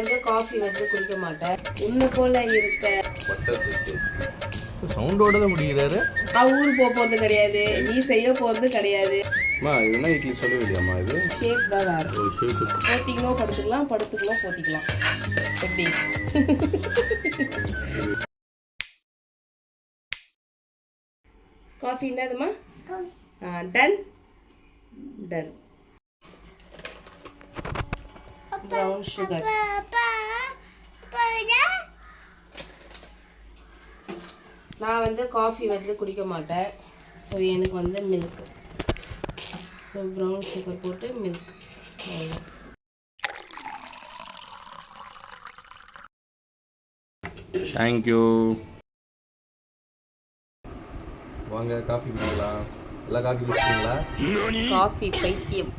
வந்து காஃபி வந்து குடிக்க மாட்டேன். உன்னை போல இருக்க சவுண்டோட தான் குடிக்கிறாரு. ஊர் போகிறது கிடையாது, நீ செய்ய போகிறது கிடையாது. இதெல்லாம் இட்லி சொல்லவே இல்லையாம்மா? இது ஷேப் தான் வேறு. ஷேப் போத்திக்கணும் படுத்துக்கலாம், படுத்துக்கணும் போத்திக்கலாம். எப்படி காஃபி என்னதுமா? Done done. Brown sugar. நான் வந்து காஃபி வந்து குடிக்க மாட்டேன். ஸோ எனக்கு வந்து மில்க். ஸோ ப்ரௌன் சுகர் போட்டு மில்க். தேங்க்யூ. வாங்க காஃபி குடிக்கலாம். எல்லாம் காஃபி குடிச்சிங்களா? காஃபி பைத்தியம்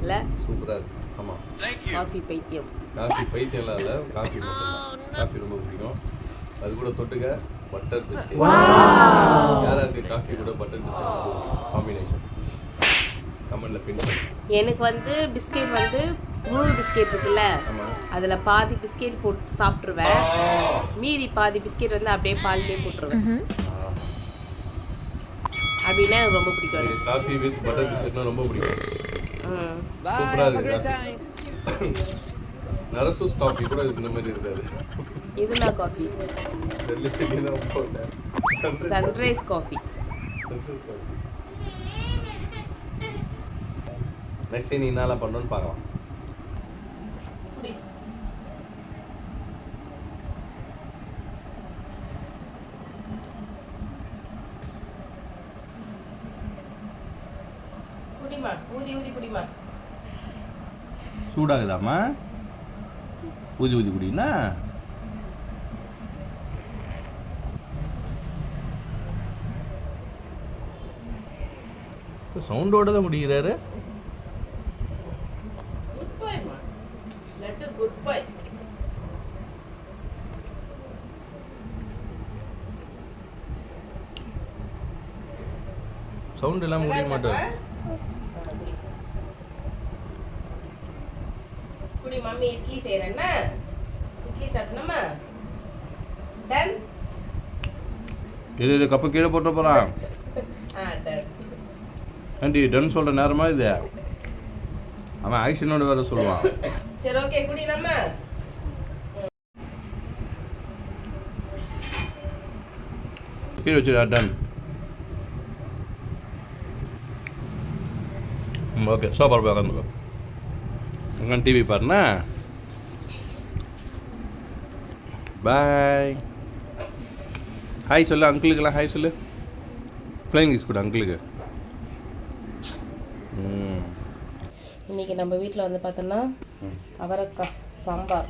இல்லை? சூப்பராக இருக்கு. ஆமாம், காஃபி பைத்தியம். காஃபி பைத்தியம்லாம் இல்லை, காஃபி காஃபி ரொம்ப பிடிக்கும். அது கூட தொட்டுக்க பட்டர் பிஸ்கெட். யாராவது காஃபி கூட பட்டர் பிஸ்கெட் காம்பினேஷன் கமெண்ட்ல பின் பண்ணு. எனக்கு வந்து பிஸ்கெட் வந்து முழு பிஸ்கெட் இருக்குல்ல, அதில் பாதி பிஸ்கெட் போட்டு சாப்பிட்ருவேன். மீதி பாதி பிஸ்கெட் வந்து அப்படியே பால்லேயே போட்டுருவேன். அப்படின்னா எனக்கு ரொம்ப பிடிக்கும். காஃபி வித் பட்டர் பிஸ்கெட்னா ரொம்ப பிடிக்கும். சூப்பராக இருக்கு. நரசூஸ் காஃபி கூட இந்த மாதிரி இருக்காது. இதுனா காஃபி சன்ரைஸ் காஃபி. நெக்ஸ்ட் நீ என்னலாம் பண்ணணும்னு பார்க்கலாம். குடிமா, ஊதி ஊதி குடிமா. சூடாகுதாம்மா? ஊதி ஊதி குடினா சவுண்டோட தான் குடிக்கிறாரு. குட் பாய் மா, லட்டு குட் பாய். சவுண்ட் எல்லாம் முடிய மாட்டார். குடி மம்மி, இட்லி செய்யறேன்னா இட்லி சாப்பிடணுமா? டன். இது கப்பு கீழே போட்டு போகிறான். டன். ஆண்டி டன் சொல்கிற நேரமா இது? அவன் ஆக்ஷனோட வேறு சொல்லுவான். சரி ஓகே குடி நம்ம. கீழே வச்சுடா. டன். ஓகே, சோஃபா போய் உட்காந்துக்கோ. உங்க டிவி பாருண்ணா. பாய். ஹாய் சொல்லு அங்கிளுக்கெல்லாம். ஹாய் சொல்லு. ஃப்ளைங் கிஸ் கொடு அங்கிளுக்கு. இன்னைக்கு நம்ம வீட்டில் வந்து பார்த்தோன்னா அவரைக்காய் சாம்பார்.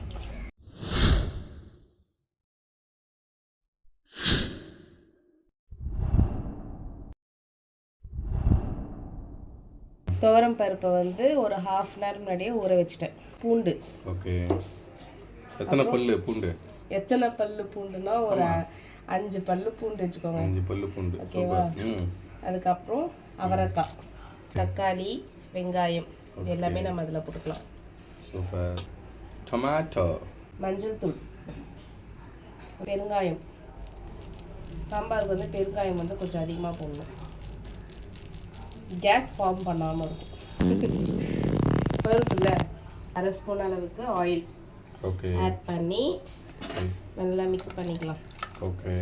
துவரம் பருப்பை வந்து ஒரு ½ அன் ஹவர் முன்னாடியே ஊற வச்சுட்டேன். பூண்டு. ஓகே. எத்தனை பல்லு பூண்டு? எத்தனை பல்லு பூண்டுனா ஒரு 5 பல்லு பூண்டு வச்சுக்கோங்க. 5 பல்லு பூண்டு. ஓகேவா? அதுக்கப்புறம் அவரைக்காய், தக்காளி, வெங்காயம் இது எல்லாமே நம்ம அதில் போட்டுக்கலாம். சூப்பர். டொமேட்டோ. மஞ்சள் தூள், பெருங்காயம். சாம்பாருக்கு வந்து பெருங்காயம் வந்து கொஞ்சம் அதிகமாக போடணும். கேஸ் ஃபார்ம் பண்ணாமல் இருக்கும். பருப்புல 1/2 ஸ்பூன் அளவுக்கு ஆயில் ஓகே ஆட் பண்ணி நல்லா மிக்ஸ் பண்ணிக்கலாம். ஓகே.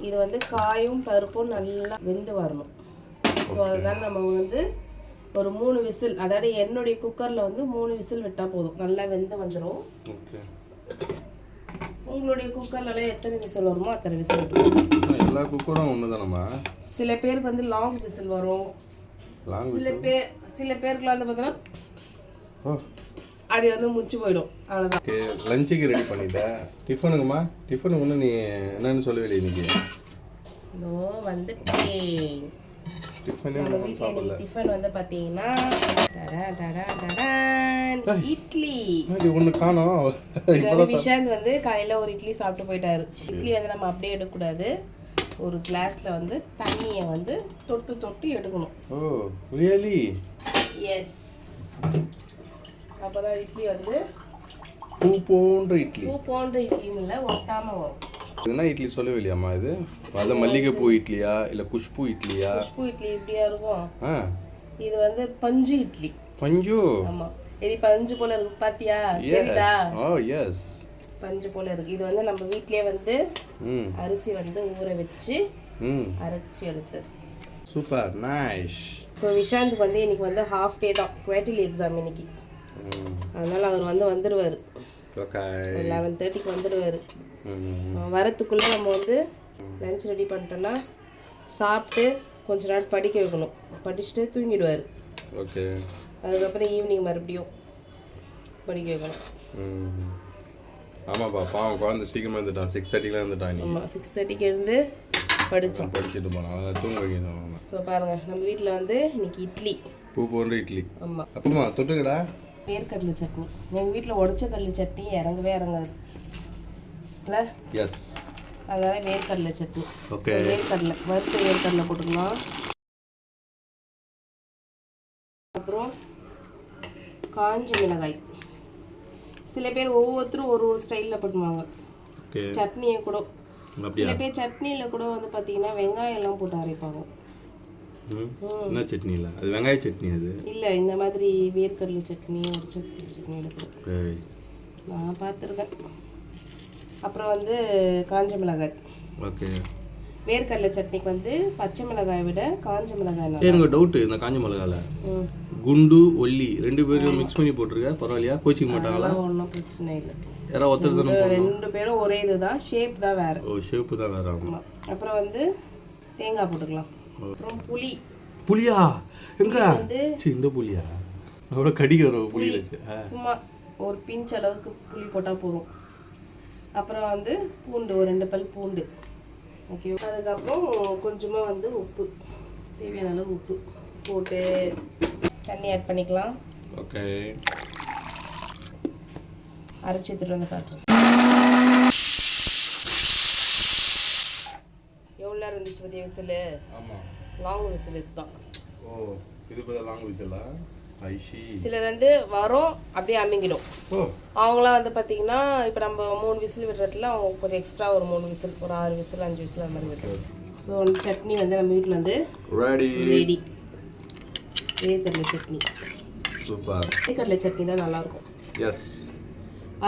இது வந்து காயும் பருப்பும் நல்லா வெந்து வரணும். ஸோ அதுதான் நம்ம வந்து ஒரு 3 விசில், அதாவது என்னுடைய குக்கரில் வந்து 3 விசில் விட்டால் போதும், நல்லா வெந்து வந்துடும். ஓகே. உங்களுடைய குக்கர்லலாம் எத்தனை விசில் வருமோ அத்தனை விசில் விட்டுருவோம். எல்லா குக்கரும் ஒன்று தானம்மா? சில பேருக்கு வந்து லாங் விசில் வரும். சில பேருக்குலாம் வந்து பார்த்தோன்னா அது வந்து முச்சு போயிடும். அவ்வளோதான். ஓகே. லஞ்சுக்கு ரெடி பண்ணிட்டேன். டிஃபனுக்குமா? டிஃபனுக்கு ஒன்று நீ என்னன்னு சொல்லவே இல்லை இன்னைக்கு. இதோ வந்துட்டேன். டிஃபன் வந்து பார்த்தீங்கன்னா இட்லி. ஒன்று காணோம். விஷாந்த் வந்து காலையில் ஒரு இட்லி சாப்பிட்டு போயிட்டாரு. இட்லி வந்து நம்ம அப்படியே எடுக்கக்கூடாது. ஒரு கிளாஸில் வந்து தண்ணியை வந்து தொட்டு தொட்டு எடுக்கணும். ஓ ரியலி? எஸ். அப்போ தான் இட்லி வந்து பூ போன்ற இட்லி. பூ போன்ற இட்லியும் இல்லை, ஒட்டாமல் வரும். என்ன இட்லி சொல்லவே இல்லையாம்மா இது? அது மல்லிகைப்பூ இட்லியா இல்லை குஷ்பூ இட்லியா? குஷ்பூ இட்லி இப்படியா இருக்கும். ஆ, இது வந்து பஞ்சு இட்லி. பஞ்சு. ஆமா, இது பஞ்சு போல இருக்கு, பாத்தியா? தெரியுதா? ஓ எஸ், பஞ்சு போல இருக்கு. இது வந்து நம்ம வீட்லயே வந்து அரிசி வந்து ஊற வச்சு அரைச்சி எடுத்தது. Super, nice. ஸோ விஷாந்த்க்கு வந்து இன்னைக்கு வந்து ஹாஃப் டே தான், குவார்டர்லி எக்ஸாம் இன்னைக்கு. அதனால அவர் வந்து வந்துடுவார், 11:30க்கு வந்துடுவார். வரத்துக்குள்ளே நம்ம வந்து லஞ்ச் ரெடி பண்ணிட்டோன்னா சாப்பிட்டு கொஞ்ச நேரம் படிக்க வைக்கணும். படிச்சுட்டு தூங்கிடுவார். ஓகே. அதுக்கப்புறம் ஈவினிங் மறுபடியும் படிக்க வைக்கணும். ஆமாப்பா, பாவம் குழந்தை சீக்கிரமாக இருந்துட்டான், 6:30க்குலாம் இருந்துட்டான். ஆமாம், 6:30க்கு இருந்து படித்தோம், படிச்சுட்டு போனான், அதை தூங்க வைக்கணும். ஸோ பாருங்கள், நம்ம வீட்டில் வந்து இன்னைக்கு இட்லி, பூ போன்ற இட்லி. ஆமாம். அப்பமா தொட்டுக்கடா வேர்க்கடலை சட்னி. எங்கள் வீட்டில் உடச்ச கடலை சட்னி இறங்கவே இறங்காது இல்லை. எஸ், அதனால வேர்க்கடலை சட்னி. ஓகே. வேர்க்கடலை வறுத்த வேர்க்கடலை போட்டுக்கலாம். அப்புறம் காஞ்ச மிளகாய். சில பேர் ஒவ்வொருத்தரும் ஒரு ஒரு ஸ்டைலில் பண்ணுவாங்க சட்னியை கூட. சில பேர் சட்னியில் கூட வந்து பார்த்தீங்கன்னா வெங்காயம் எல்லாம் போட்டு அரைப்பாங்க. என்ன சட்னி? இல்லை, அது வெங்காய சட்னி. அது இல்லை, இந்த மாதிரி வேர்க்கடலை சட்னி, ஒரு சட்னியில் கூட நான் பார்த்துருக்கேன். அப்புறம் வந்து காஞ்ச மிளகாய். ஓகே. வேர்க்கடலை சட்னிக்கு வந்து பச்சை மிளகாயை விட காஞ்ச மிளகாய். எனக்கு டவுட்டு, இந்த காஞ்ச மிளகாயில் குண்டு ஒல்லி 2 பேரும் மிக்ஸ் பண்ணி போட்டிருக்க, பரவாயில்லையா? கோச்சிக்க மாட்டாங்களா? ஒன்றும் பிரச்சனை இல்லை. யாராவது ஒருத்தர் தானே? 2 பேரும் ஒரே இதுதான், ஷேப் தான் வேறு. ஓ, ஷேப்பு தான் வேறு. ஆமாம். அப்புறம் வந்து தேங்காய் போட்டுக்கலாம். அப்புறம் புளி. புளியா? எங்க வந்து இந்த புளியா? அவ்வளோ கடிக்க வரும் புளி வச்சு. சும்மா ஒரு பிஞ்ச் அளவுக்கு புளி போட்டால் போதும். அப்புறம் வந்து பூண்டு, ஒரு 2 பல் பூண்டு. ஓகே. அதுக்கப்புறம் கொஞ்சமாக வந்து உப்பு, தேவையான அளவு உப்பு போட்டு தண்ணி ஆட் பண்ணிக்கலாம். ஓகே. அரைச்சி எடுத்துட்டு வந்து காட்டுறேன். எவ்வளோ நேரம் இருந்துச்சு பற்றிய விசில்? ஆமாம், லாங் விசில் இதுதான். ஓ, இது கூட லாங் விசிலா? ஐஷி. சிலது வந்து வரும் அப்படியே அமுங்கிடும். அவங்களாம் வந்து பார்த்தீங்கன்னா இப்போ நம்ம 3 விசில் விடுறதுல அவங்க கொஞ்சம் எக்ஸ்ட்ரா ஒரு 3 விசில், ஒரு 6 விசில் 5 விசில் அந்த மாதிரி விடுறது. ஸோ சட்னி வந்து நம்ம வீட்டில் வந்து ரெடி. வேர்க்கடலை சட்னி. சூப்பர். வேர்க்கடலை சட்னி தான் நல்லாயிருக்கும். எஸ்.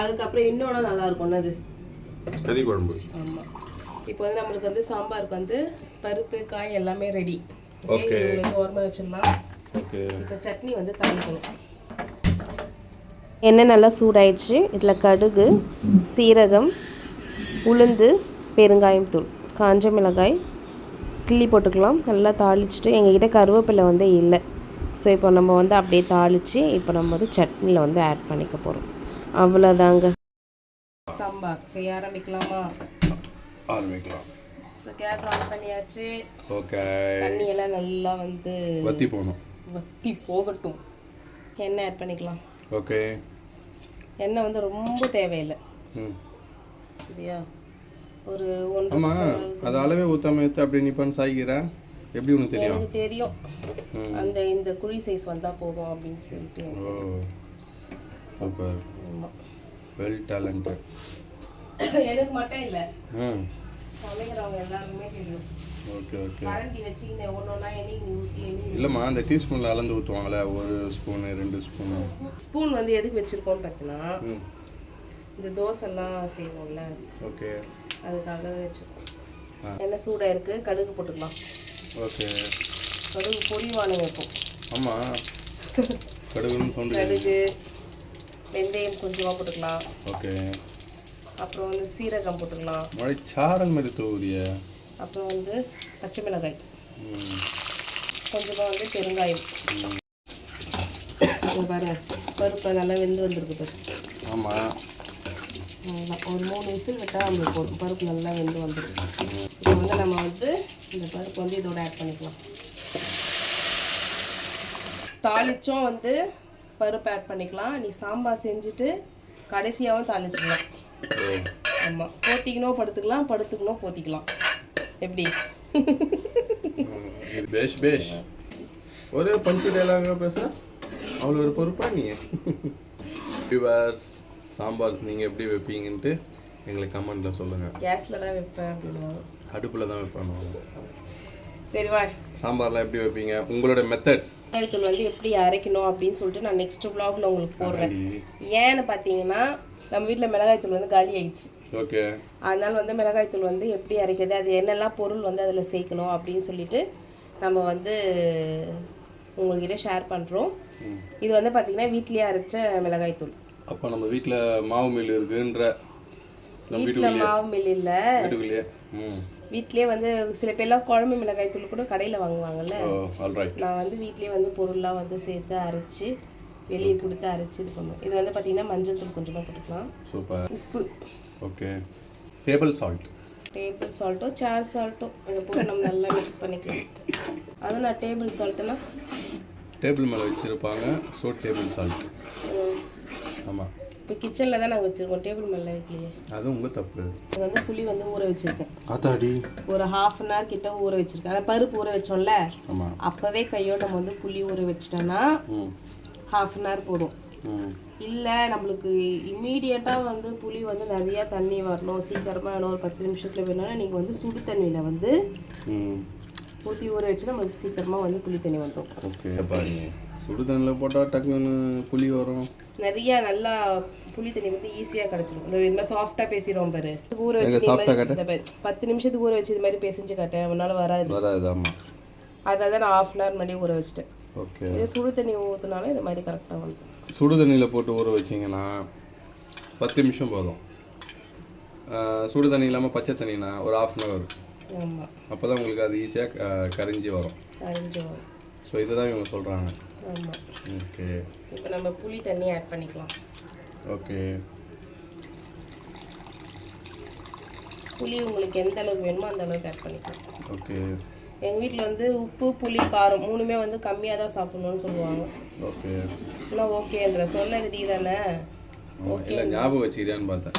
அதுக்கப்புறம் இன்னொன்று நல்லாயிருக்கும், அது கறி குழம்பு. ஆமாம். இப்போ வந்து நம்மளுக்கு வந்து சாம்பாருக்கு வந்து பருப்பு காய் எல்லாமே ரெடி. ஓகே. ஓரமாக வச்சிடலாம். ஓகே. இப்போ சட்னி வந்து தாளிக்கணும். எண்ணெய் நல்லா சூடாயிடுச்சு. இதில் கடுகு, சீரகம், உளுந்து, பெருங்காயம் தூள், காஞ்ச மிளகாய் கிள்ளி போட்டுக்கலாம். நல்லா தாளிச்சிட்டு, எங்ககிட்ட கருவேப்பிலை வந்து இல்லை. ஸோ இப்போ நம்ம வந்து அப்படியே தாளித்து இப்போ நம்ம வந்து சட்னியில் வந்து ஆட் பண்ணிக்க போகிறோம். அவ்வளோதாங்க. சாம்பார் செய்ய ஆரம்பிக்கலாமா? ஆரம்பிக்கலாம். ஸோ கேஸ் ஆன் பண்ணியாச்சு. ஓகே. தண்ணியெல்லாம் நல்லா வந்து வத்தி போகட்டும். எண்ணெய் ஆட் பண்ணிக்கலாம். ஓகே. எண்ணெய் வந்து ரொம்ப தேவையில்லை, சரியா? ஒரு 1 ஸ்பூன். அது அளவே ஊற்றாம எடுத்து அப்படி நிப்பான்னு சாய்க்கிறேன். எப்படி ஒன்று தெரியும்? எனக்கு தெரியும், அந்த இந்த குழி சைஸ் வந்தால் போதும் அப்படின்னு சொல்லிட்டு. ஓ, சூப்பர். Well talented. எனக்கு மட்டும் இல்லை, சமைக்கிறவங்க எல்லாருமே தெரியும். Okay okay. கரண்டி வச்சுக்கின்னு ஒன்றா எண்ணெய் இல்லைம்மா, அந்த டீஸ்பூனில் அளந்து ஊற்றுவாங்களே, 1 ஸ்பூனு 2 ஸ்பூனு. ஸ்பூன் வந்து எதுக்கு வச்சுருக்கோன்னு பார்த்தீங்கன்னா, இந்த தோசைலாம் செய்வோம்ல, ஓகே, அதுக்காக வச்சுருக்கோம். எண்ணெய் சூடாக இருக்குது, கடுகு போட்டுக்கலாம். ஓகே. கடுகு பொரிவானு வைப்போம். ஆமாம், கடுகுன்னு சொன்னது. கடுகு, வெந்தயம் கொஞ்சமாக போட்டுக்கலாம். ஓகே. அப்புறம் வந்து சீரகம் போட்டுக்கலாம். மழை சாரல் மாதிரி தூவுறிய. அப்புறம் வந்து பச்சை மிளகாய், கொஞ்சமாக வந்து பெருங்காயம். பாருங்க, பருப்பு நல்லா வெந்து வந்திருக்கு பாரு. ஆமாம், ஒரு 3 விசில் விட்டால் நம்மளுக்கு போதும். பருப்பு நல்லா வெந்து வந்துடும். இப்போ வந்து நம்ம வந்து இந்த பருப்பு வந்து இதோட ஆட் பண்ணிக்கலாம். தாளிச்சும் வந்து பருப்பு ஆட் பண்ணிக்கலாம். நீ சாம்பார் செஞ்சுட்டு கடைசியாகவும் தாளிச்சிக்கலாம். ஆமாம், போத்திக்கணும் படுத்துக்கலாம், படுத்துக்கணும் போத்திக்கலாம். எப்படி? பேஷ் பேஷ். ஒரே பஞ்சு டைலாக பேச அவ்வளோ ஒரு பொறுப்பா நீ? வியூவர்ஸ், சாம்பார் நீங்கள் எப்படி வைப்பீங்கன்ட்டு எங்களுக்கு கமெண்ட்டில் சொல்லுங்கள். கேஸில் தான் வைப்பேன் அப்படின்னு. அடுப்பில் தான் வைப்பாங்க. சரி வா. சாம்பார்லாம் எப்படி வைப்பீங்க, உங்களோட மெத்தட்ஸ். மிளகாய்த்தூள் வந்து எப்படி அரைக்கணும் அப்படின்னு சொல்லிட்டு நான் நெக்ஸ்ட் vlogல உங்களுக்கு போடுறேன். ஏன்னு பார்த்தீங்கன்னா நம்ம வீட்டில் மிளகாய்த்தூள் வந்து காலி ஆயிடுச்சு. ஓகே. அதனால வந்து மிளகாய்த்தூள் வந்து எப்படி அரைக்கிறது, அது என்னெல்லாம் பொருள் வந்து அதில் சேர்க்கணும் அப்படின்னு சொல்லிட்டு நம்ம வந்து உங்கள்கிட்ட ஷேர் பண்ணுறோம். இது வந்து பார்த்தீங்கன்னா வீட்லேயே அரைச்ச மிளகாய்த்தூள். அப்போ நம்ம வீட்டில் மாவு மில் இருக்குன்ற. வீட்டில் மாவு மில் இல்லை, வீட்டுக்குள்ளேயே. வீட்லேயே வந்து சில பேர்லாம் குழம்பு மிளகாய்த்தூள் கூட கடையில் வாங்குவாங்கல்ல. நான் வந்து வீட்லேயே வந்து பொருள்லாம் வந்து சேர்த்து அரைச்சி வெளியே கொடுத்து அரைச்சி இது பண்ணுவோம். இது வந்து பார்த்தீங்கன்னா மஞ்சள் தூள் கொஞ்சமாக போட்டுக்கலாம். சூப்பர். உப்பு. ஓகே. Table salt. டேபிள் சால்ட்டோ சேர் சால்ட்டோ இதை போட்டு நம்ம நல்லா மிக்ஸ் பண்ணிக்கலாம். அது நான் டேபிள் சால்ட்டுனா டேபிள் மேலே வச்சுருப்பாங்க. So table salt. ஆமாம். இப்போ கிச்சனில் தான் நாங்கள் வச்சுருக்கோம், டேபிள் மேலே வைக்கலையே. அது உங்கள் தப்பு. நான் வந்து புளி வந்து ஊற வச்சுருக்கேன். ஆத்தாடி. ஒரு 1/2 hour கிட்ட ஊற வச்சுருக்கேன். அந்த பருப்பு ஊற வச்சோம்ல, ஆமாம், அப்போவே கையோட நம்ம வந்து புளி ஊற வச்சிட்டோன்னா 1/2 hour போதும். இல்லை நம்மளுக்கு இம்மீடியட்டாக வந்து புளி வந்து நிறையா தண்ணி வரணும், சீக்கிரமாக வேணும், ஒரு 10 நிமிஷத்தில் வேணும்னா நீங்கள் வந்து சுடு தண்ணியில் வந்து ஊற்றி ஊற வச்சு நம்மளுக்கு சீக்கிரமாக வந்து புளி தண்ணி வந்துடும். ஓகே. பாருங்க, சுடு தண்ணியில் போட்டால் டக்குன்னு புளி வரும். நிறையா நல்லா புளி தண்ணி வந்து ஈஸியாக கிடச்சிடும். இந்த மாதிரி சாஃப்டாக பேசிடுவோம் பாரு. ஊற வச்சு 10 நிமிஷத்துக்கு ஊற வச்சு இது மாதிரி பேசிஞ்சு காட்டேன், உன்னால் வராது. ஆமாம். அதை தான் நான் 1/2 hour முன்னாடி ஊற வச்சுட்டேன். ஓகே. இதே சுடு தண்ணி ஊற்றினாலும் இது மாதிரி கரெக்டாக வந்து. சுடு தண்ணியில் போட்டு ஊற வச்சிங்கன்னா 10 நிமிஷம் போதும். சுடு தண்ணி இல்லாமல் பச்சை தண்ணினா ஒரு 1/2 hour. ஆமாம். அப்போ தான் உங்களுக்கு அது ஈஸியாக கரைஞ்சி வரும். ஸோ இதை தான் இவங்க சொல்கிறாங்க. ஆமாம். ஓகே. இப்போ நம்ம புளி தண்ணி ஆட் பண்ணிக்கலாம். ஓகே. புளி உங்களுக்கு எந்த அளவுக்கு வேணுமோ அந்த அளவுக்கு ஆட் பண்ணிக்கலாம். ஓகே. எங்கள் வீட்டில் வந்து உப்பு புளி காரம் 3மே வந்து கம்மியாக தான் சாப்பிட்ணுன்னு சொல்லுவாங்க. ஓகே. ஆனால் ஓகேன்ற சொன்னது நீ தானே. ஓகே. இல்லை ஞாபகம் வச்சுக்கிறியான்னு பார்த்தேன்.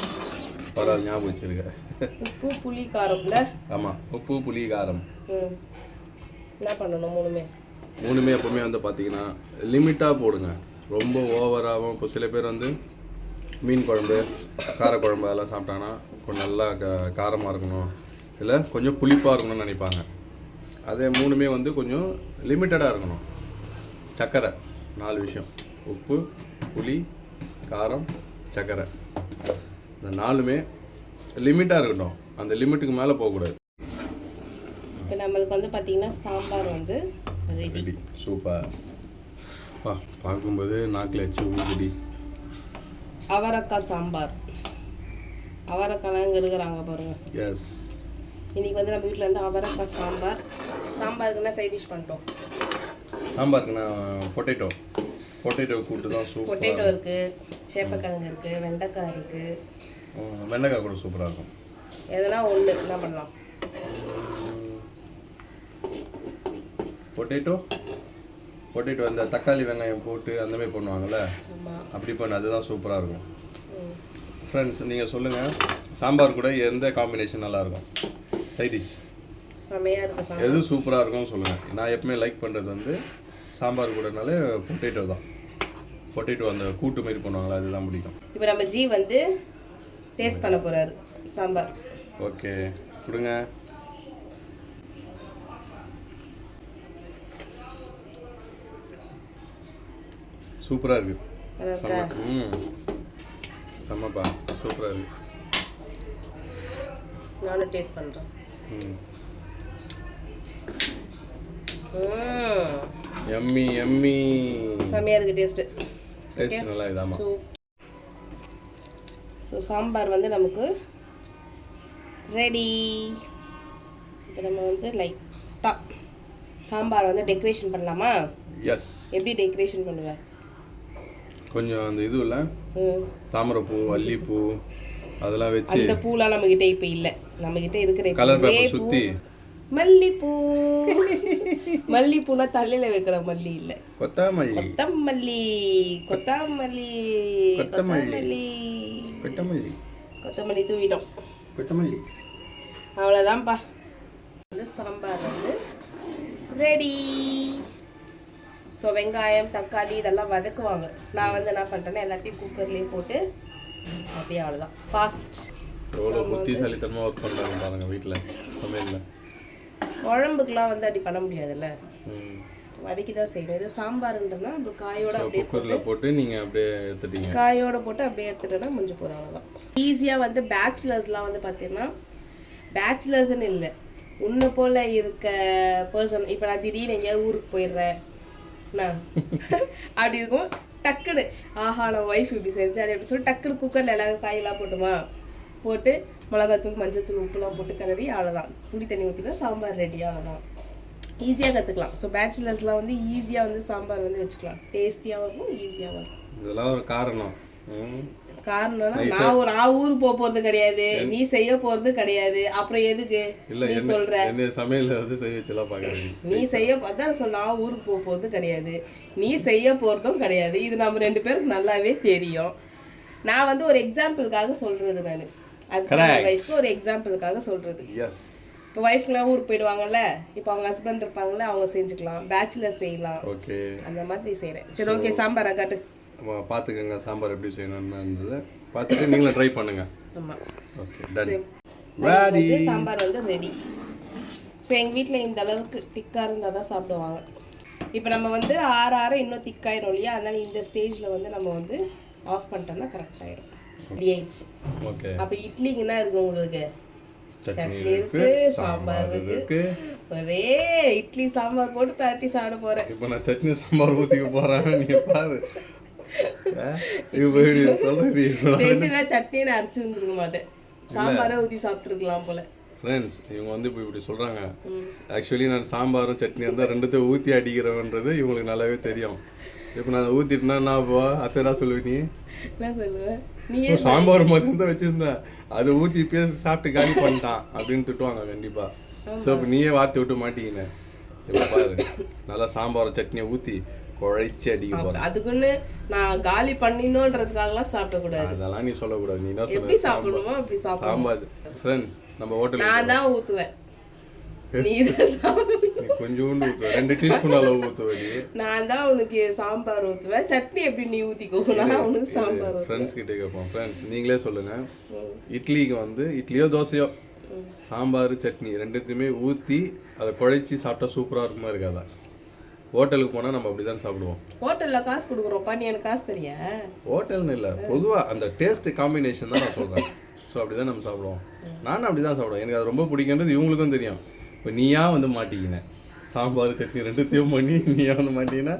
பரவாயில்ல, ஞாபகம் வச்சுருக்கேன். உப்பு புளி காரம்ல. ஆமாம், உப்பு புளி காரம். என்ன பண்ணணும்? 3மே எப்போவுமே வந்து பார்த்தீங்கன்னா லிமிட்டாக போடுங்க. ரொம்ப ஓவராகவும். இப்போ சில பேர் வந்து மீன் குழம்பு காரக்குழம்பு அதெல்லாம் சாப்பிட்டாங்கன்னா கொஞ்சம் நல்லா காரமாக இருக்கணும், இல்லை கொஞ்சம் புளிப்பாக இருக்கணும்னு நினைப்பாங்க. அதே 3மே வந்து கொஞ்சம் லிமிட்டடாக இருக்கணும். சர்க்கரை 4 விஷயம்: உப்பு, புளி, காரம், சர்க்கரை. இந்த 4மே லிமிட்டாக இருக்கட்டும். அந்த லிமிட்டுக்கு மேலே போகக்கூடாது. இப்போ நம்மளுக்கு வந்து பார்த்தீங்கன்னா சாம்பார் வந்து ரெடி. சூப்பர். பார்க்கும்போது நாக்கில் வச்சு ஊதிடி. அவரைக்காய் சாம்பார். அவரைக்காய்லாம் இங்கே இருக்கிறாங்க பாருங்கள். எஸ். இன்றைக்கி வந்து நம்ம வீட்டில் வந்து அவரைக்காய் சாம்பார். சாம்பாருக்கு என்ன சைட் டிஷ் பண்ணிட்டோம்? சாம்பாருக்கு நான் பொட்டேட்டோ கூட்டு தான் சூப்பர். பொட்டேட்டோ இருக்குது, சேப்பக்கிழங்கு இருக்குது, வெண்டைக்காய் இருக்குது. வெண்டைக்காய் கூட சூப்பராக இருக்கும். எதனா ஒன்று என்ன பண்ணலாம்? பொட்டேட்டோ அந்த தக்காளி வெங்காயம் போட்டு அந்த மாதிரி பண்ணுவாங்கள்ல, அப்படி பண்ண அதுதான் சூப்பராக இருக்கும். ஃப்ரெண்ட்ஸ், நீங்கள் சொல்லுங்கள், சாம்பார் கூட எந்த காம்பினேஷன் நல்லாயிருக்கும்? சைட் டிஷ் செமையாக இருக்கும். எது சூப்பராக இருக்கும்னு சொல்லுங்கள். நான் எப்பவுமே லைக் பண்ணுறது வந்து சாம்பார் கூடனாலே பொட்டேட்டோ தான். பொட்டேட்டோ அந்த கூட்டு மாதிரி பண்ணுவாங்களா, அதுதான் பிடிக்கும். இப்போ நம்ம ஜி வந்து டேஸ்ட் பண்ண போகிறாரு சாம்பார். ஓகே, கொடுங்க. சூப்பராக இருக்குது. செம்மப்பா, சூப்பராக இருக்குது. நானும் டேஸ்ட் பண்ணுறேன். எம்மி எம்மி. செம்மையாக இருக்குது டேஸ்ட்டு. டேஸ்ட் நல்லா இதாமா. ஸோ சாம்பார் வந்து நமக்கு ரெடி. இப்போ நம்ம வந்து லைட்டாக சாம்பார் வந்து டெக்கரேஷன் பண்ணலாமா? எஸ். எப்படி டெக்கரேஷன் பண்ணுவேன்? கொஞ்சம் அந்த இது இல்லை, தாமரைப்பூ, அல்லிப்பூ அதெல்லாம் வச்சு. அந்த பூலாம் நம்மக்கிட்ட இப்போ இல்லை. நம்மக்கிட்ட இருக்கிற கலர் பேப்பர் சுற்றி மல்லிப்பூ. மல்லிப்பூனா தலையில் வைக்கிற மல்லி இல்லை, கொத்தமல்லி. கொத்தமல்லி கொத்தமல்லி கொத்தமல்லி கொத்தமல்லி கொத்தமல்லி தூவிட்டோம். கொத்தமல்லி. அவ்வளோதான்ப்பா. வந்து சாம்பார் வந்து ரெடி. ஸோ வெங்காயம் தக்காளி இதெல்லாம் வதக்குவாங்க. நான் வந்து என்ன பண்ணுறேன்னா எல்லாத்தையும் குக்கர்லேயே போட்டு அப்படியே அவ்வளோதான் ஃபாஸ்ட். எவ்வளோ புத்திசாலித்தனமாக ஒர்க் பண்ணுறாங்க பாருங்கள் வீட்டில் சமையலில். குழம்புக்கெலாம் வந்து அப்படி பண்ண முடியாதுல்ல, வதக்கி தான் செய்யணும். இது சாம்பார்ன்றதுனா அப்புறம் காயோட அப்படியே குக்கரில் போட்டு நீங்கள் அப்படியே எடுத்துட்டீங்க. காயோட போட்டு அப்படியே எடுத்துட்டோன்னா முடிஞ்சு போதும், அவ்வளோதான். ஈஸியாக வந்து பேச்சுலர்ஸ்லாம் வந்து பார்த்தீங்கன்னா, பேச்சுலர்ஸ்ன்னு இல்லை, உன்னை போல் இருக்க பர்சன், இப்போ நான் திடீர்னு எங்கேயாவது ஊருக்கு போயிடுறேன் நான் அப்படி இருக்கும், டக்குன்னு ஆஹா நான் ஒய்ஃப் இப்படி செஞ்சாரு அப்படின்னு சொல்லி டக்குன்னு குக்கரில் எல்லாரும் காயெல்லாம் போட்டுமா போட்டு மிளகாத்தூள் மஞ்சத்தூள் உப்புலாம் போட்டு கலரி அவ்வளோதான். புளி தண்ணி ஊற்றினா சாம்பார் ரெடி, அவ்வளோதான். ஈஸியாக கற்றுக்கலாம். ஸோ பேச்சுலர்ஸ்லாம் வந்து ஈஸியாக வந்து சாம்பார் வந்து வச்சுக்கலாம், டேஸ்டியாகவும் இருக்கும், ஈஸியாகவும் இருக்கும். இதெல்லாம் ஒரு காரணம். காரணம்னா நான் ஊருக்கு போறது கிடையாது, நீ செய்ய போறது கிடையாது, அப்புறம் எதுக்கு நீ சொல்ற? சமையல் செய்ய வச்சுலாம் பாக்காது. நீ செய்ய அதான் சொல்ல, நான் ஊருக்கு போறது கிடையாது, நீ செய்ய போறதும் கிடையாது. இது நம்ம 2 பேருக்கு நல்லாவே தெரியும். நான் வந்து ஒரு எக்ஸாம்பிளுக்காக சொல்றது, நான் ஹஸ்பண்ட் ஒய்ஃப்க்கு ஒரு எக்ஸாம்பிளுக்காக சொல்றது. இப்போ ஒய்ஃப்லாம் ஊருக்கு போயிடுவாங்கல்ல, இப்போ அவங்க ஹஸ்பண்ட் இருப்பாங்கல்ல, அவங்க செஞ்சுக்கலாம், பேச்சுலர் செய்யலாம், அந்த மாதிரி செய்கிறேன். சரி ஓகே, சாம்பார் காட்டு பார்த்துக்கங்க. சாம்பார் எப்படி செய்யணும்னு பார்த்துட்டு நீங்களும் ட்ரை பண்ணுங்க. ஆமாம், ஓகே டன். ரெடி. சாம்பார் வந்து ரெடி. ஸோ எங்கள் வீட்டில் இந்த அளவுக்கு திக்காக இருந்தால் தான் சாப்பிடுவாங்க. இப்போ நம்ம வந்து ஆற இன்னும் திக்காயிரும் இல்லையா, அதனால இந்த ஸ்டேஜில் வந்து நம்ம வந்து ஆஃப் பண்ணிட்டோம்னா கரெக்டாகிடும். ரெடி ஆயிடுச்சு. ஓகே. அப்போ இட்லிக்கு என்ன இருக்குது உங்களுக்கு? சட்னி இருக்கு, சாம்பார் இருக்கு. ஒரே இட்லி சாம்பார் போட்டு பரட்டி சாப்பிட போகிறேன். இப்போ நான் சட்னி சாம்பார் ஊற்றிக்க போகிறேன், நீ பாரு. சட்னியை அரைச்சு இருந்துருக்க மாட்டேன், சாம்பாரை ஊற்றி சாப்பிட்டுருக்கலாம் போல. ஃப்ரெண்ட்ஸ், இவங்க வந்து இப்போ இப்படி சொல்கிறாங்க. ஆக்சுவலி நான் சாம்பாரும் சட்னி இருந்தால் ரெண்டுத்தையும் ஊற்றி அடிக்கிறேன்றது இவங்களுக்கு நல்லாவே தெரியும். இப்போ நான் ஊற்றிட்டுனா நான் அத்தரா சொல்லுவேன். நீ என்ன சொல்லுவேன்? நீ சாம்பார் மாதிரி தான் வச்சுருந்தேன், அதை ஊற்றி பேச சாப்பிட்டு காலி பண்ணிட்டான் அப்படின்னு திட்டுவாங்க கண்டிப்பாக. ஸோ இப்போ நீயே வார்த்தை விட்டு மாட்டீங்கன்னு. இப்போ பாரு, நல்லா சாம்பார் சட்னியை ஊற்றி குழைச்சி அடிக்க போகிறேன். அதுக்குன்னு நான் காலி பண்ணினோன்றதுக்காகலாம் சாப்பிடக்கூடாது, அதெல்லாம் நீ சொல்லக்கூடாது. நீ என்ன எப்படி சாப்பிடணுமோ அப்படி சாம்பார். ஃப்ரெண்ட்ஸ், நம்ம ஹோட்டல் நான் தான் ஊற்றுவேன், கொஞ்சோண்டு ஊற்றுவேன், 2 டீஸ்பூன் அளவு ஊற்றுவேன். நான் தான் உனக்கு சாம்பார் ஊற்றுவேன், சட்னி எப்படி நீ ஊற்றிக்கோனா உனக்கு சாம்பார். ஃப்ரெண்ட்ஸ் கிட்டே கேட்போம். ஃப்ரெண்ட்ஸ், நீங்களே சொல்லுங்கள், இட்லிக்கு வந்து இட்லியோ தோசையோ சாம்பார் சட்னி ரெண்டுத்தையுமே ஊற்றி அதை குழைச்சி சாப்பிட்டா சூப்பராக இருக்குமா இருக்காதா? ஹோட்டலுக்கு போனால் நம்ம அப்படி தான் சாப்பிடுவோம். ஹோட்டலில் காசு கொடுக்குறோம்ப்பா, நீ எனக்கு காசு தெரியா? ஹோட்டல்னு இல்லை, பொதுவாக அந்த டேஸ்ட் காம்பினேஷன் தான் நான் சொல்கிறேன். ஸோ அப்படி தான் நம்ம சாப்பிடுவோம். நானும் அப்படி தான் சாப்பிடுவேன், எனக்கு அது ரொம்ப பிடிக்குன்றது இவங்களுக்கும் தெரியும். இப்போ நீயா வந்து மாட்டிக்கினேன், சாம்பார் சட்னி ரெண்டுத்தையும் பண்ணி நீயா வந்து மாட்டிக்கினா,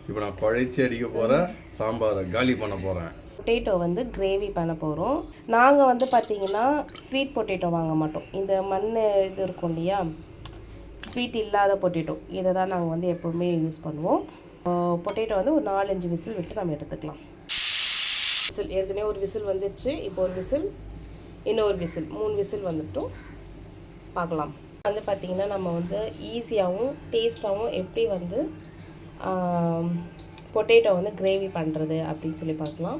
இப்போ நான் குழைச்சி அடிக்க போகிறேன், சாம்பாரை காலி பண்ண போகிறேன். பொட்டேட்டோ வந்து கிரேவி பண்ண போகிறோம். நாங்கள் வந்து பார்த்திங்கன்னா ஸ்வீட் பொட்டேட்டோ வாங்க மாட்டோம், இந்த மண் இது இருக்கும் இல்லையா, ஸ்வீட் இல்லாத பொட்டேட்டோ, இதை தான் நாங்கள் வந்து எப்போவுமே யூஸ் பண்ணுவோம். பொட்டேட்டோ வந்து ஒரு 4-5 விசில் விட்டு நம்ம எடுத்துக்கலாம். விசில் ஏற்கனவே ஒரு விசில் வந்துடுச்சு, இப்போ ஒரு விசில், இன்னொரு விசில், 3 விசில் வந்துட்டும். பார்க்கலாம். வந்து பார்த்திங்கன்னா நம்ம வந்து ஈஸியாகவும் டேஸ்ட்டாகவும் எப்படி வந்து பொட்டேட்டோ வந்து கிரேவி பண்ணுறது அப்படின்னு சொல்லி பார்க்கலாம்.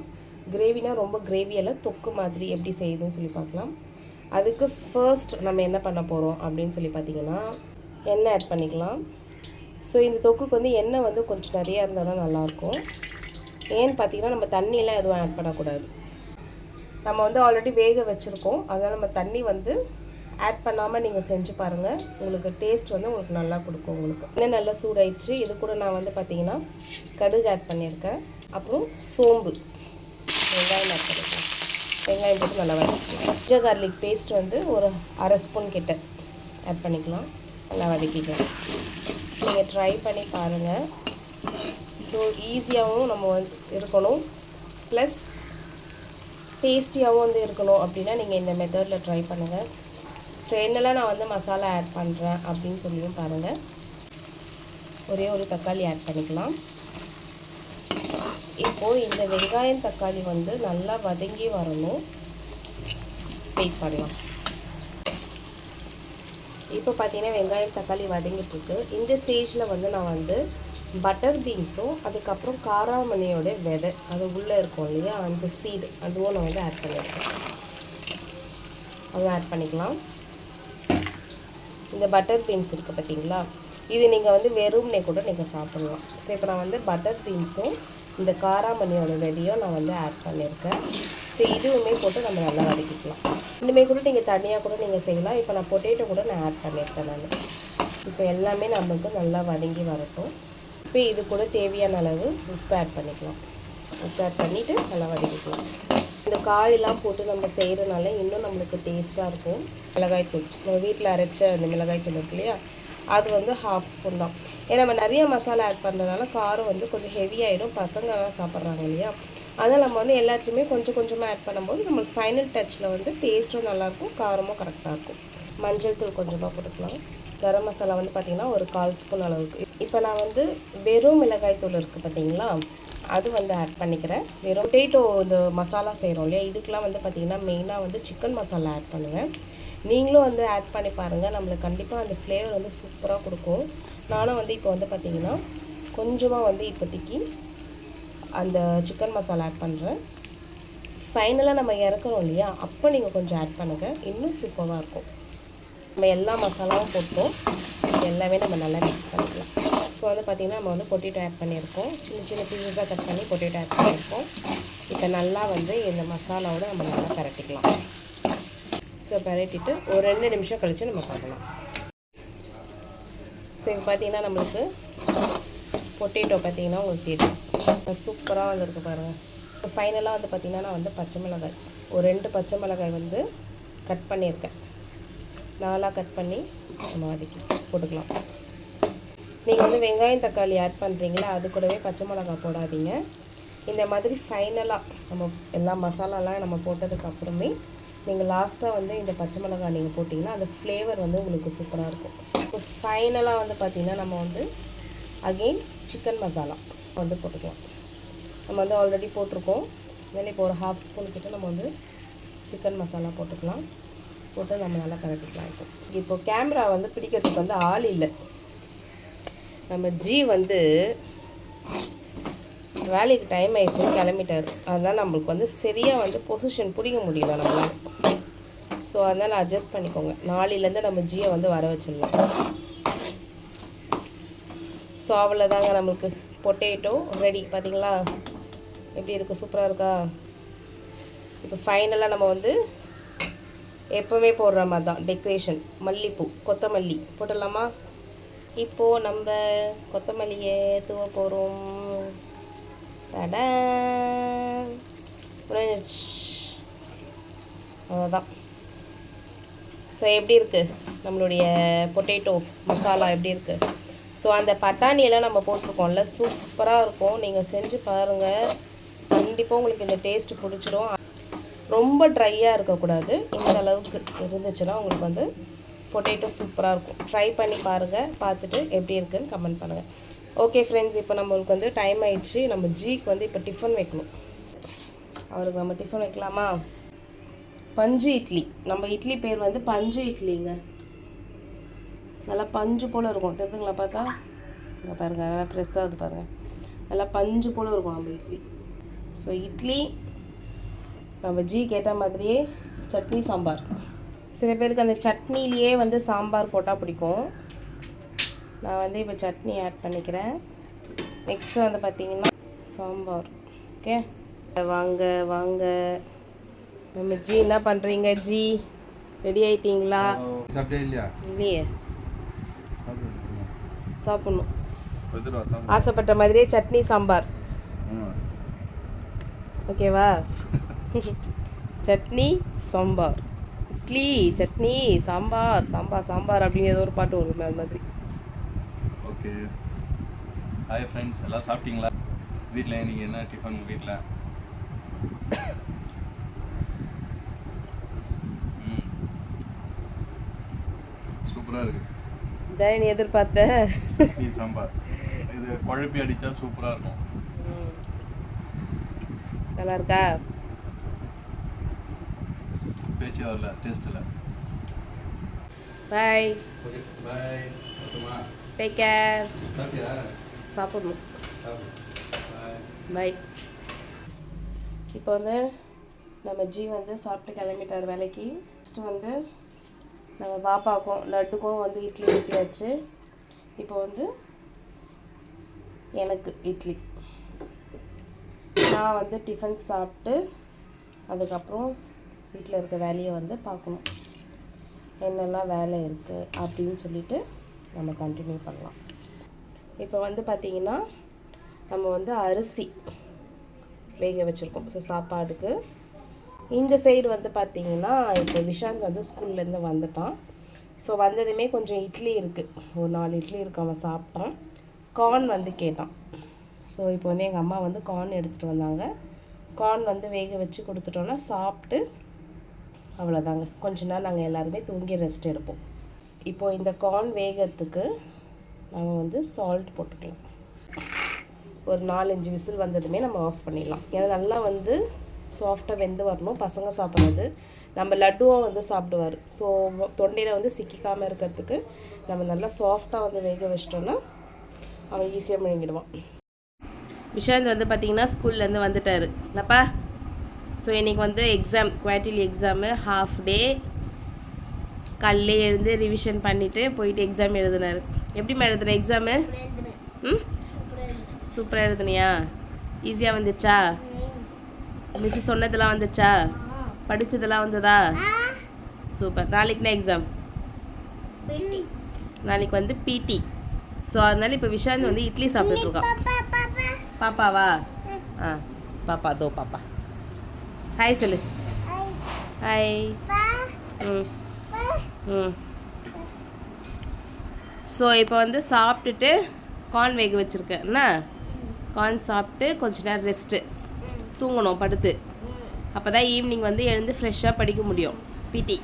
கிரேவினா ரொம்ப கிரேவியெல்லாம் தொக்கு மாதிரி எப்படி செய்யுதுன்னு சொல்லி பார்க்கலாம். அதுக்கு ஃபர்ஸ்ட் நம்ம என்ன பண்ண போகிறோம் அப்படின்னு சொல்லி பார்த்திங்கன்னா, எண்ணெய் ஆட் பண்ணிக்கலாம். ஸோ இந்த தொக்குக்கு வந்து எண்ணெய் வந்து கொஞ்சம் நிறையா இருந்தால் தான் நல்லாயிருக்கும். ஏன்னு பார்த்திங்கன்னா நம்ம தண்ணியெல்லாம் எதுவும் ஆட் பண்ணக்கூடாது. நம்ம வந்து ஆல்ரெடி வேக வச்சுருக்கோம், அதனால் நம்ம தண்ணி வந்து ஆட் பண்ணாமல் நீங்கள் செஞ்சு பாருங்கள், உங்களுக்கு டேஸ்ட் வந்து உங்களுக்கு நல்லா கொடுக்கும். உங்களுக்கு இன்னும் நல்லா சூடாயிடுச்சு. இது கூட நான் வந்து பார்த்திங்கன்னா கடுகு ஆட் பண்ணியிருக்கேன், அப்புறம் சோம்பு, வெங்காயம் ஆட் பண்ணியிருக்கேன். வெங்காயம் போட்டு நல்லா வதக்கிக்கலாம். ஜிஞ்சர் கார்லிக் பேஸ்ட் வந்து ஒரு 1/2 ஸ்பூன் கிட்ட ஆட் பண்ணிக்கலாம். நல்லா வதக்கிக்கலாம். நீங்கள் ட்ரை பண்ணி பாருங்கள். ஸோ ஈஸியாகவும் நம்ம வந்து இருக்கணும், ப்ளஸ் டேஸ்டியாகவும் வந்து இருக்கணும் அப்படின்னா நீங்கள் இந்த மெத்தடில் ட்ரை பண்ணுங்கள். ஸோ என்னெல்லாம் நான் வந்து மசாலா ஆட் பண்ணுறேன் அப்படின்னு சொல்லியும் பாருங்கள். ஒரே ஒரு தக்காளி ஆட் பண்ணிக்கலாம். இப்போது இந்த வெங்காயம் தக்காளி வந்து நல்லா வதங்கி வரணும், வெயிட் பண்ணலாம். இப்போ பார்த்தீங்கன்னா வெங்காயம் தக்காளி வதங்கிட்டுருக்கு. இந்த ஸ்டேஜில் வந்து நான் வந்து பட்டர் பீன்ஸும் அதுக்கப்புறம் காராமணியோட விதை, அது உள்ளே இருக்கும் இல்லையா, அந்த சீடு, அதுவும் நான் வந்து ஆட் பண்ணியிருக்கேன். அதுவும் ஆட் பண்ணிக்கலாம். இந்த பட்டர் பீன்ஸ் இருக்குது பார்த்தீங்களா, இது நீங்கள் வந்து வெறும்னே கூட நீங்கள் சாப்பிட்லாம். ஸோ இப்போ நான் வந்து பட்டர் பீன்ஸும் இந்த காராமணியோட விதையும் நான் வந்து ஆட் பண்ணியிருக்கேன். ஸோ இதுவுமே போட்டு நம்ம நல்லா வதக்கிக்கலாம். இன்னுமே கூட நீங்கள் தனியாக கூட நீங்கள் செய்யலாம். இப்போ நான் பொட்டேட்டோ கூட நான் ஆட் பண்ணியிருக்கேன் நான். இப்போ எல்லாமே நமக்கு நல்லா வதங்கி வரட்டும். இப்போ இது கூட தேவையான அளவு உப்பு ஆட் பண்ணிக்கலாம். உப்பு ஆட் பண்ணிவிட்டு நல்லா வதக்கிக்கலாம். இந்த காயெல்லாம் போட்டு நம்ம செய்கிறனால இன்னும் நம்மளுக்கு டேஸ்ட்டாக இருக்கும். மிளகாய்த்தூள் நம்ம வீட்டில் அரைச்ச அந்த மிளகாய்த்தூள் இருக்கு இல்லையா, அது வந்து 1/2 ஸ்பூன் தான். ஏன்னா நம்ம நிறைய மசாலா ஆட் பண்ணுறதுனால காரம் வந்து கொஞ்சம் ஹெவியாகிடும். பசங்கள்லாம் சாப்பிட்றாங்க இல்லையா, அதனால் நம்ம வந்து எல்லாத்தையுமே கொஞ்சம் கொஞ்சமாக ஆட் பண்ணும்போது நம்மளுக்கு ஃபைனல் டச்சில் வந்து டேஸ்ட்டும் நல்லாயிருக்கும், காரமும் கரெக்டாக இருக்கும். மஞ்சள் தூள் கொஞ்சமாக போட்டுக்கலாம். கரம் மசாலா வந்து பார்த்திங்கன்னா ஒரு 1/4 ஸ்பூன் அளவுக்கு. இப்போ நான் வந்து வெறும் மிளகாய் தூள் இருக்குது பார்த்தீங்களா, அது வந்து ஆட் பண்ணிக்கிறேன். வெறும் பொட்டேட்டோ இந்த மசாலா செய்கிறோம் இல்லையா, இதுக்கெலாம் வந்து பார்த்திங்கன்னா மெயினாக வந்து சிக்கன் மசாலா ஆட் பண்ணுவேன். நீங்களும் வந்து ஆட் பண்ணி பாருங்கள், நம்மளுக்கு கண்டிப்பாக அந்த ஃப்ளேவர் வந்து சூப்பராக கொடுக்கும். நானும் வந்து இப்போ வந்து பார்த்திங்கன்னா கொஞ்சமாக வந்து இப்போதைக்கு அந்த சிக்கன் மசாலா ஆட் பண்ணுறேன். ஃபைனலாக நம்ம இறக்குறோம் இல்லையா, அப்போ நீங்கள் கொஞ்சம் ஆட் பண்ணுங்கள், இன்னும் சூப்பராக இருக்கும். நம்ம எல்லா மசாலாவும் போட்டோம், எல்லாமே நம்ம நல்லா மிக்ஸ் பண்ணிக்கலாம். இப்போ வந்து பார்த்திங்கன்னா நம்ம வந்து பொட்டேட்டோ ஆட் பண்ணியிருக்கோம். சின்ன சின்ன பீஸஸாக கட் பண்ணி பொட்டேட்டோ ஆட் பண்ணியிருக்கோம். இப்போ நல்லா வந்து இந்த மசாலாவோட நம்ம நல்லா பரட்டிக்கலாம். ஸோ பரட்டிட்டு ஒரு 2 நிமிஷம் கழித்து நம்ம பார்க்கலாம். ஸோ இப்போ பார்த்திங்கன்னா நம்மளுக்கு பொட்டேட்டோ பார்த்திங்கன்னா உங்களுக்கு தெரியும் சூப்பராக வந்துருக்கு பாருங்கள். இப்போ ஃபைனலாக வந்து பார்த்திங்கன்னா நான் வந்து பச்சை மிளகாய் ஒரு 2 பச்சை மிளகாய் வந்து கட் பண்ணியிருக்கேன். 4 கட் பண்ணி நம்ம வதக்கி போட்டுக்கலாம். நீங்கள் வந்து வெங்காயம் தக்காளி ஆட் பண்ணுறீங்களா, அது கூடவே பச்சை மிளகாய் போடாதீங்க. இந்த மாதிரி ஃபைனலாக நம்ம எல்லா மசாலாலாம் நம்ம போட்டதுக்கப்புறமே நீங்கள் லாஸ்ட்டாக வந்து இந்த பச்சை மிளகாய் நீங்கள் போட்டிங்கன்னா அந்த ஃப்ளேவர் வந்து உங்களுக்கு சூப்பராக இருக்கும். இப்போ ஃபைனலாக வந்து பார்த்திங்கன்னா நம்ம வந்து அகெயின் சிக்கன் மசாலா வந்து போட்டுக்கலாம். நம்ம வந்து ஆல்ரெடி போட்டிருக்கோம். இதில் இப்போ ஒரு 1/2 ஸ்பூன் கிட்ட நம்ம வந்து சிக்கன் மசாலா போட்டுக்கலாம். போட்டு நம்ம நல்லா கலட்டிக்கலாம். இப்போ கேமரா வந்து பிடிக்கிறதுக்கு வந்து ஆள் இல்லை. நம்ம ஜி வந்து வேலைக்கு டைம் ஆயிடுச்சுன்னு கிளம்பிட்டார். அதனால் நம்மளுக்கு வந்து சரியாக வந்து பொசிஷன் பிடிக்க முடியல நம்மளால். ஸோ அதனால் அட்ஜஸ்ட் பண்ணிக்கோங்க. நாளையிலேருந்து நம்ம ஜியை வந்து வர வச்சிடலாம். ஸோ அவ்வளோதாங்க, நம்மளுக்கு பொட்டேட்டோ ரெடி. பார்த்தீங்களா எப்படி இருக்குது, சூப்பராக இருக்கா? இப்போ ஃபைனலாக நம்ம வந்து எப்போவுமே போடுற மாதிரி தான் டெக்கரேஷன் மல்லிப்பூ கொத்தமல்லி போட்டுடலாமா? இப்போது நம்ம கொத்தமல்லியை தூவ போகிறோம். அவ்வளோதான். ஸோ எப்படி இருக்குது நம்மளுடைய பொட்டேட்டோ மசாலா எப்படி இருக்குது? ஸோ அந்த பட்டாணியெல்லாம் நம்ம போட்டிருக்கோம்ல, சூப்பராக இருக்கும். நீங்கள் செஞ்சு பாருங்கள், கண்டிப்பாக உங்களுக்கு இந்த டேஸ்ட்டு பிடிச்சிடும். ரொம்ப ட்ரையாக இருக்கக்கூடாது, இந்த அளவுக்கு இருந்துச்சுன்னா உங்களுக்கு வந்து பொட்டேட்டோ சூப்பராக இருக்கும். ட்ரை பண்ணி பாருங்கள், பார்த்துட்டு எப்படி இருக்குதுன்னு கமெண்ட் பண்ணுங்கள். ஓகே ஃப்ரெண்ட்ஸ், இப்போ நம்மளுக்கு வந்து டைம் ஆயிடுச்சு. நம்ம ஜிக்கு வந்து இப்போ டிஃபன் வைக்கணும். அவருக்கு நம்ம டிஃபன் வைக்கலாமா? பஞ்சு இட்லி. நம்ம இட்லி பேர் வந்து பஞ்சு இட்லிங்க. நல்லா பஞ்சு போல் இருக்கும், தெரிஞ்சுங்களா? பார்த்தா இங்கே பாருங்கள், நல்லா ப்ரெஸ் ஆகுது பாருங்கள், நல்லா பஞ்சு போல் இருக்கும் நம்ம இட்லி. ஸோ இட்லி நம்ம ஜி கேட்ட மாதிரியே சட்னி சாம்பார். சில பேருக்கு அந்த சட்னிலேயே வந்து சாம்பார் போட்டால் பிடிக்கும். நான் வந்து இப்போ சட்னி ஆட் பண்ணிக்கிறேன். நெக்ஸ்ட்டு வந்து பார்த்திங்கன்னா சாம்பார். ஓகே, வாங்க வாங்க. நம்ம ஜி என்ன பண்ணுறீங்க? ஜி ரெடி ஆகிட்டிங்களா? இல்லையே, சாப்பிட்ணும். ஆசைப்பட்ட மாதிரியே சட்னி சாம்பார். ஓகேவா? சட்னி சாம்பார், இட்லி சட்னி சாம்பார், சாம்பார் சாம்பார் அப்படின்னு ஏதோ ஒரு பாட்டு வரும் அது மாதிரி. ஓகே, ஹாய் ஃப்ரெண்ட்ஸ், எல்லாம் சாப்பிட்டீங்களா? வீட்டில் இன்றைக்கி என்ன டிஃபன் உங்கள் வீட்டில்? சூப்பராக இருக்குது. இதான் நீ எதிர்பார்த்த சட்னி சாம்பார். இது குழப்பி அடித்தா சூப்பராக இருக்கும். நல்லா இருக்கா? பேச்சு வரல, டேஸ்ட் இல்லை. Bye. Okay bye. Take care. சாப்பிட்டியா? சாப்பிடணும். பாய். பாய். இப்போ வந்து நம்ம ஜி வந்து சாப்பிட்டு கிளம்பிட்டார் வேலைக்கு. நெக்ஸ்ட்டு வந்து நம்ம பாப்பாவுக்கும் லட்டுக்கும் வந்து இட்லி ஊட்டியாச்சு. இப்போ வந்து எனக்கு இட்லி. நான் வந்து டிஃபன் சாப்பிட்டு அதுக்கப்புறம் வீட்டில் இருக்க வேலையை வந்து பார்க்கணும். என்னெல்லாம் வேலை இருக்குது அப்படின்னு சொல்லிட்டு நம்ம கண்டினியூ பண்ணலாம். இப்போ வந்து பார்த்திங்கன்னா நம்ம வந்து அரிசி வேக வச்சுருக்கோம். ஸோ சாப்பாடுக்கு இந்த சைடு வந்து பார்த்திங்கன்னா இப்போ விஷாந்த் வந்து ஸ்கூல்லேருந்து வந்துட்டான். ஸோ வந்ததுமே கொஞ்சம் இட்லி இருக்குது, ஒரு 4 இட்லி இருக்குது, அவன் சாப்பிட்டான். கார்ன் வந்து கேட்டான். ஸோ இப்போ வந்து எங்கள் அம்மா வந்து கார்ன் எடுத்துகிட்டு வந்தாங்க. கார்ன் வந்து வேக வச்சு கொடுத்துட்டோன்னா சாப்பிட்டு அவ்வளோதாங்க. கொஞ்ச நேரம் நாங்கள் எல்லாருமே தூங்கி ரெஸ்ட் எடுப்போம். இப்போது இந்த கார்ன் வேகிறதுக்கு நம்ம வந்து சால்ட் போட்டுக்கலாம். ஒரு 4-5 விசில் வந்ததுமே நம்ம ஆஃப் பண்ணிடலாம். ஏன்னா நல்லா வந்து சாஃப்டாக வெந்து வரணும். பசங்க சாப்பிட்றது நம்ம லட்டுவும் வந்து சாப்பிடுவார். ஸோ தொண்டையில் வந்து சிக்கிக்காமல் இருக்கிறதுக்கு நம்ம நல்லா சாஃப்டாக வந்து வேக வச்சிட்டோன்னா அவன் ஈஸியாக முழுங்கிடுவான். விஷாந்த் வந்து பார்த்திங்கன்னா ஸ்கூல்லேருந்து வந்துட்டார் இல்லைப்பா. ஸோ இன்றைக்கி வந்து exam, quarterly exam, half day. காலையிலே எழுந்து ரிவிஷன் பண்ணிவிட்டு போயிட்டு எக்ஸாம் எழுதினார். எப்படிம்மா எழுதுன எக்ஸாமு? சூப்பராக எழுதுனியா? ஈஸியாக வந்துச்சா? மிஸ்ஸு சொன்னதெல்லாம் வந்துச்சா? படித்ததெல்லாம் வந்ததா? சூப்பர். நாளைக்குனா எக்ஸாம்? நாளைக்கு வந்து பிடி. ஸோ அதனால இப்போ விஷாந்த் வந்து இட்லி சாப்பிட்டுருக்கான். பாப்பாவா? ஆ பாப்பா, தோ பாப்பா. ஹாய் சொல்லு. ஹாய். ஸோ இப்போ வந்து சாப்பிட்டுட்டு கார்ன் வேக வச்சுருக்கேன். என்ன கார்ன் சாப்பிட்டு கொஞ்ச நேரம் ரெஸ்ட்டு, தூங்கணும் படுத்து. அப்போ தான் ஈவினிங் வந்து எழுந்து ஃப்ரெஷ்ஷாக படிக்க முடியும் பிடி.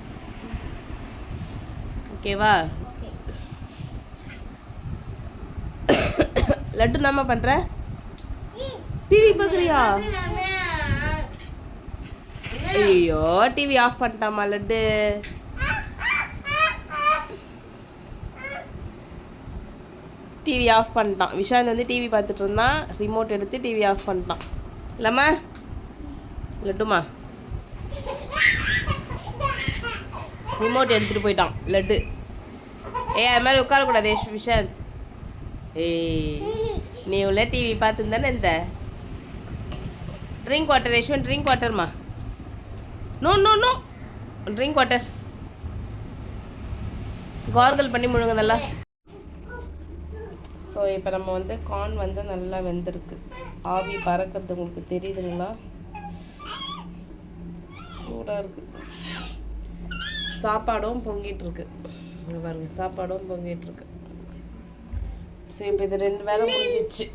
ஓகேவா? லட்டு நம்ம பண்ணுற டிவி பார்க்குறியா? ஐயோ டிவி ஆஃப் பண்ணிட்டாமா லட்டு. டிவி ஆஃப் பண்ணிட்டான். விஷாந்த் வந்து டிவி பார்த்துட்டு இருந்தான், ரிமோட் எடுத்து டிவி ஆஃப் பண்ணிட்டான். இல்லைம்மா லட்டுமா? ரிமோட் எடுத்துகிட்டு போயிட்டான் லட்டு. அது மாதிரி உட்காரக்கூடாது விஷாந்த். நீ உள்ள டிவி பார்த்துருந்தானே. இந்த ட்ரிங்க் வாட்டர் யஷ்வந்த், ட்ரிங்க் வாட்டர்மா. No no no, drink water. Gargle பண்ணி முழுங்க நல்லா. ஸோ இப்போ நம்ம வந்து கார்ன் வந்து நல்லா வெந்திருக்கு. ஆவி பறக்கிறது உங்களுக்கு தெரியுதுங்களா? சூடாக இருக்குது. சாப்பாடும் பொங்கிட்டுருக்கு பாருங்க, சாப்பாடும் பொங்கிட்டுருக்கு. ஸோ இப்போ இது 2 வேலை முடிஞ்சிடுச்சு.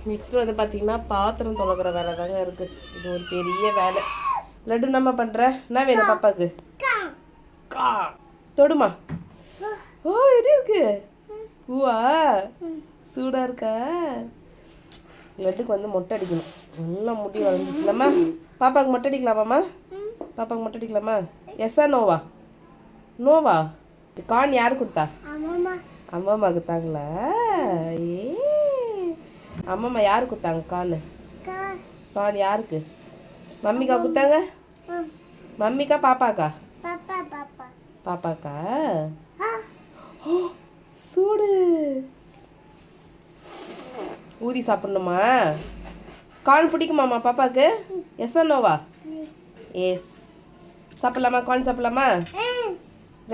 நெக்ஸ்ட்டு வந்து பார்த்திங்கன்னா பாத்திரம் தொலைக்கிற வேலை தாங்க இருக்குது. இது ஒரு பெரிய வேலை. லட்டு நம்ம பண்ணுற என்ன வேணும் பாப்பாவுக்கு? கா தொடுமா. ஓ எப்படி இருக்கு பூவா? சூடாக இருக்கா? லட்டுக்கு வந்து மொட்டை அடிக்கணும். நல்லா முடி வளர்ந்துச்சு. நம்ம பாப்பாவுக்கு மொட்டை அடிக்கலாமாம்மா? பாப்பாவுக்கு மொட்டை அடிக்கலாமா? எஸ்ஸா நோவா? நோவா? கார்ன் யார் கொடுத்தா? அம்மாம்மா கொடுத்தாங்களா? அம்மாம்மா யார் கொடுத்தாங்க கார்னு? கார்ன் யாருக்கு? மம்மிக்கா கொடுத்தாங்க? மம்மிக்கா பாப்பாக்கா? பாப்பாக்கா? சூடு. ஊதி சாப்பிட்ணுமா? கார்ன் பிடிக்குமாம்மா பாப்பாவுக்கு? எஸ் நோவா? எஸ். சாப்பிட்லாமா? கார்ன் சாப்பிட்லாமா?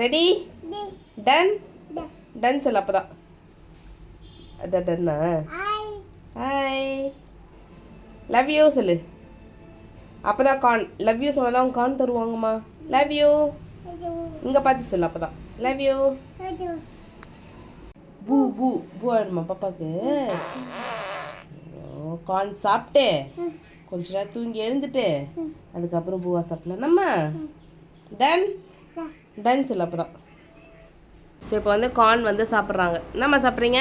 ரெடி? டன்? டன் சொல்லு. அப்போ தான் அதான் டன்னா. ஹாய். லவ் யூ சொல்லு. அப்போ தான் கார்ன். லவ் யூ சொன்னால் தான் கார்ன் தருவாங்கம்மா. லவ் யூ இங்கே பார்த்து சொல்லு. அப்போ தான் லவ் யூ. பூ பூ பூ ஆயிடுமா பாப்பாவுக்கு? கார்ன் சாப்பிட்டு கொஞ்ச நேரம் தூங்கி எழுந்துட்டு அதுக்கப்புறம் பூவா சாப்பிடலாம் நம்ம. டன்? டன் சொல்லு. அப்போ தான். ஸோ இப்போ வந்து கார்ன் வந்து சாப்பிட்றாங்க. என்னம்மா சாப்பிட்றீங்க?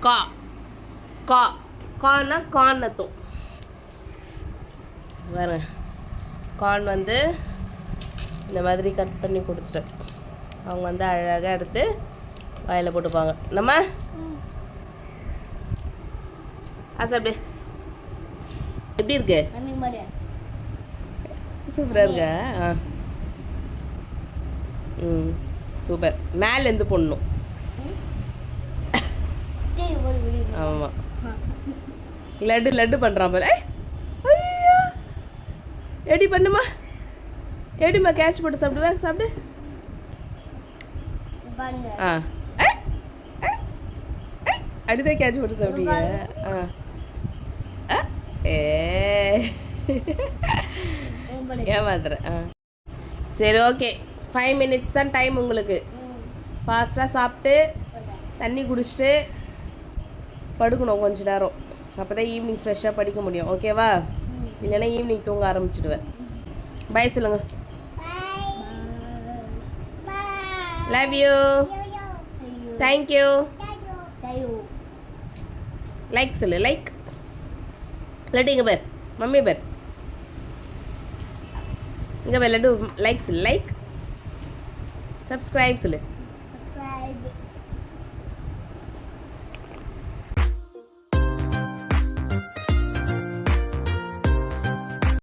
கா கா கார்னா கார்ன் அர்த்தம். பாருங்க, கார்ன் வந்து இந்த மாதிரி கட் பண்ணி கொடுத்துட்டேன். அவங்க வந்து அழகாக எடுத்து வாயில் போட்டுப்பாங்க. நம்ம சாப்பிடு. எப்படி இருக்கு? சூப்பராக இருக்கா? சூப்பர். மேலேருந்து போடணும். ஆமாம், லட்டு லட்டு பண்ணுறான் போல. ஐயா எப்படி பண்ணுமா? எப்படிம்மா கேட்ச் போட்டு சாப்பிடுவேன்? சாப்பிடு. ஆ அப்படிதான் கேட்ச் போட்டு சாப்பிடுங்க. ஏமாத்துற. சரி ஓகே, 5 minutes தான் டைம் உங்களுக்கு. ஃபாஸ்ட்டாக சாப்பிட்டு தண்ணி குடிச்சிட்டு படுக்கணும் கொஞ்ச நேரம். அப்போ தான் ஈவினிங் ஃப்ரெஷ்ஷாக படிக்க முடியும். ஓகேவா? இல்லைன்னா ஈவினிங் தூங்க ஆரம்பிச்சிடுவேன். பை சொல்லுங்க. Love you. தேங்க்யூ. லைக் சொல்லு. லைக் லட்டு இங்கே பேர். மம்மி பேர் இங்கே பேர். லட்டு லைக் சொல்லு. லைக் சப்ஸ்கிரைப் சொல்லு.